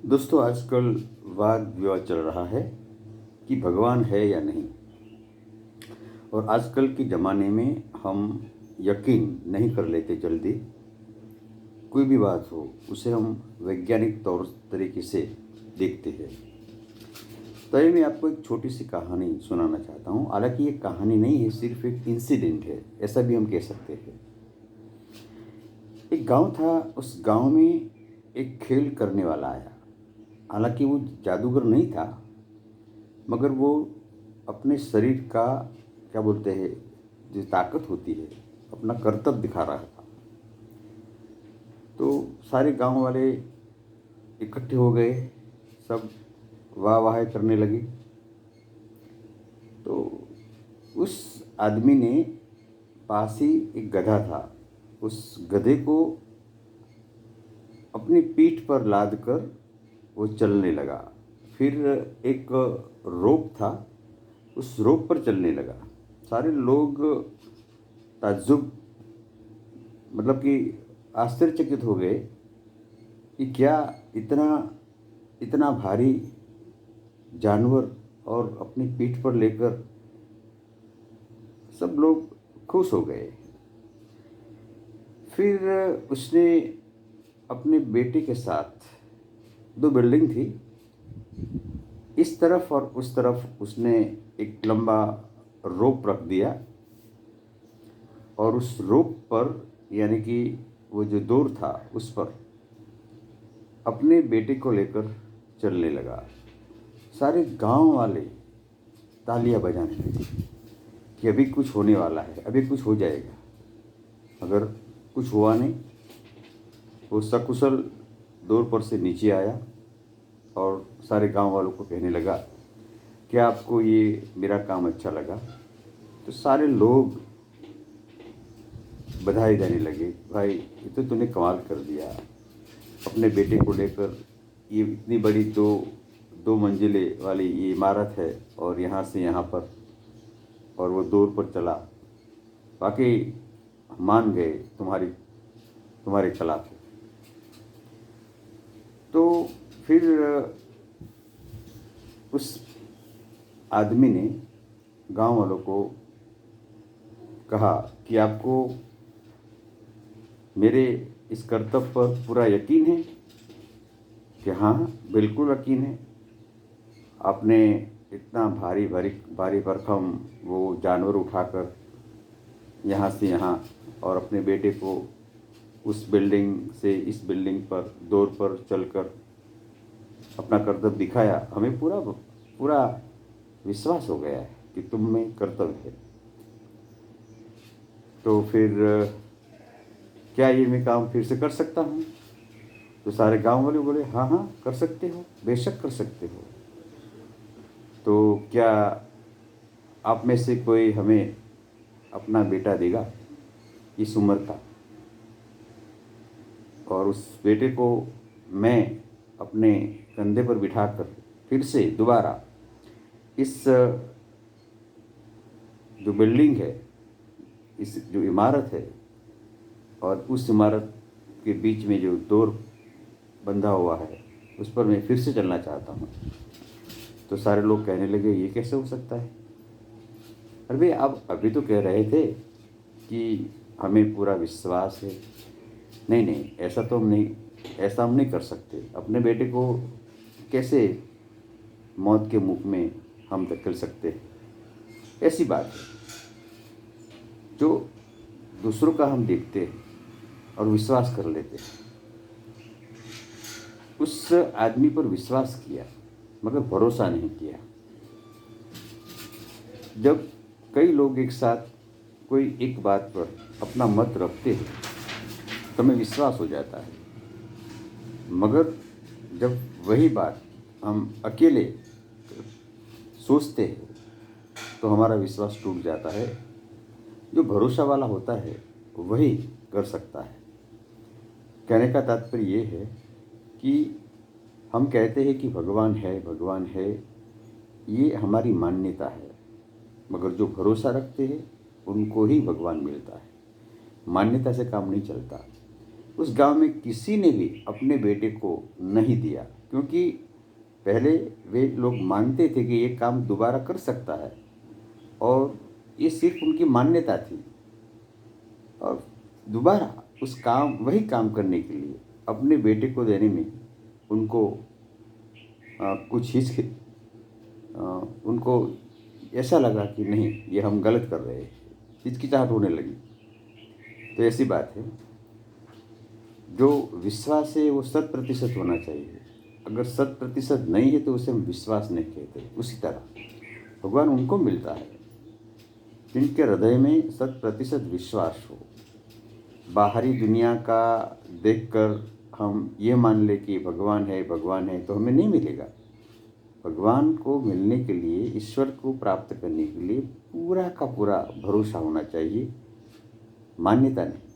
दोस्तों, आजकल वाद विवाद चल रहा है कि भगवान है या नहीं। और आजकल के ज़माने में हम यकीन नहीं कर लेते जल्दी। कोई भी बात हो उसे हम वैज्ञानिक तौर तरीके से देखते हैं। तो ये मैं आपको एक छोटी सी कहानी सुनाना चाहता हूँ। हालांकि ये कहानी नहीं है, सिर्फ एक इंसिडेंट है, ऐसा भी हम कह सकते हैं। एक गांव था। उस गांव में एक खेल करने वाला आया। हालांकि वो जादूगर नहीं था, मगर वो अपने शरीर का, क्या बोलते हैं, जो ताकत होती है, अपना कर्तव्य दिखा रहा था। तो सारे गांव वाले इकट्ठे हो गए, सब वाह वाह करने लगे। तो उस आदमी ने, पास ही एक गधा था, उस गधे को अपनी पीठ पर लाद कर वो चलने लगा। फिर एक रोप था, उस रोप पर चलने लगा। सारे लोग ताज्जुब, मतलब कि आश्चर्यचकित हो गए कि क्या इतना इतना भारी जानवर और अपनी पीठ पर लेकर। सब लोग खुश हो गए। फिर उसने अपने बेटे के साथ, दो बिल्डिंग थी, इस तरफ और उस तरफ उसने एक लंबा रोप रख दिया। और उस रोप पर, यानी कि वो जो डोर था, उस पर अपने बेटे को लेकर चलने लगा। सारे गांव वाले तालियां बजाने लगे कि अभी कुछ होने वाला है, अभी कुछ हो जाएगा। मगर कुछ हुआ नहीं। वो सकुशल डोर पर से नीचे आया और सारे गांव वालों को कहने लगा, क्या आपको ये मेरा काम अच्छा लगा? तो सारे लोग बधाई देने लगे, भाई ये तो तूने कमाल कर दिया। अपने बेटे को लेकर ये इतनी बड़ी दो दो मंजिले वाली ये इमारत है, और यहाँ से यहाँ पर, और वो दौर पर चला। वाकई मान गए तुम्हारे कला को। तो फिर उस आदमी ने गांव वालों को कहा कि आपको मेरे इस कर्तव्य पर पूरा यकीन है? कि हाँ, बिल्कुल यकीन है। आपने इतना भारी भारी भारी भरकम वो जानवर उठाकर यहाँ से यहाँ, और अपने बेटे को उस बिल्डिंग से इस बिल्डिंग पर दौर पर चलकर अपना कर्तव्य दिखाया। हमें पूरा पूरा विश्वास हो गया है कि तुम में कर्तव्य है। तो फिर क्या ये मैं काम फिर से कर सकता हूँ? तो सारे गांव वाले बोले, हाँ हाँ कर सकते हो, बेशक कर सकते हो। तो क्या आप में से कोई हमें अपना बेटा देगा इस उम्र का, और उस बेटे को मैं अपने कंधे पर बिठाकर फिर से दोबारा इस जो बिल्डिंग है, इस जो इमारत है, और उस इमारत के बीच में जो डोर बंधा हुआ है, उस पर मैं फिर से चलना चाहता हूँ। तो सारे लोग कहने लगे, ये कैसे हो सकता है? अरे भाई, आप अभी तो कह रहे थे कि हमें पूरा विश्वास है। नहीं नहीं, ऐसा हम नहीं कर सकते। अपने बेटे को कैसे मौत के मुख में हम धकेल सकते हैं? ऐसी बात है। जो दूसरों का हम देखते हैं और विश्वास कर लेते हैं। उस आदमी पर विश्वास किया, मगर भरोसा नहीं किया। जब कई लोग एक साथ कोई एक बात पर अपना मत रखते हैं तो हमें विश्वास हो जाता है। मगर जब वही बात हम अकेले सोचते हैं तो हमारा विश्वास टूट जाता है। जो भरोसा वाला होता है वही कर सकता है। कहने का तात्पर्य ये है कि हम कहते हैं कि भगवान है, भगवान है, ये हमारी मान्यता है। मगर जो भरोसा रखते हैं उनको ही भगवान मिलता है। मान्यता से काम नहीं चलता। उस गांव में किसी ने भी अपने बेटे को नहीं दिया, क्योंकि पहले वे लोग मानते थे कि ये काम दोबारा कर सकता है, और ये सिर्फ उनकी मान्यता थी। और दोबारा वही काम करने के लिए अपने बेटे को देने में उनको कुछ उनको ऐसा लगा कि नहीं, ये हम गलत कर रहे हैं, हिचकिचाहट होने लगी। तो ऐसी बात है, जो विश्वास है वो 100% होना चाहिए। अगर 100% नहीं है तो उसे हम विश्वास नहीं कहते। उसी तरह भगवान उनको मिलता है जिनके हृदय में 100% विश्वास हो। बाहरी दुनिया का देखकर हम ये मान ले कि भगवान है तो हमें नहीं मिलेगा। भगवान को मिलने के लिए, ईश्वर को प्राप्त करने के लिए पूरा का पूरा भरोसा होना चाहिए, मान्यता नहीं।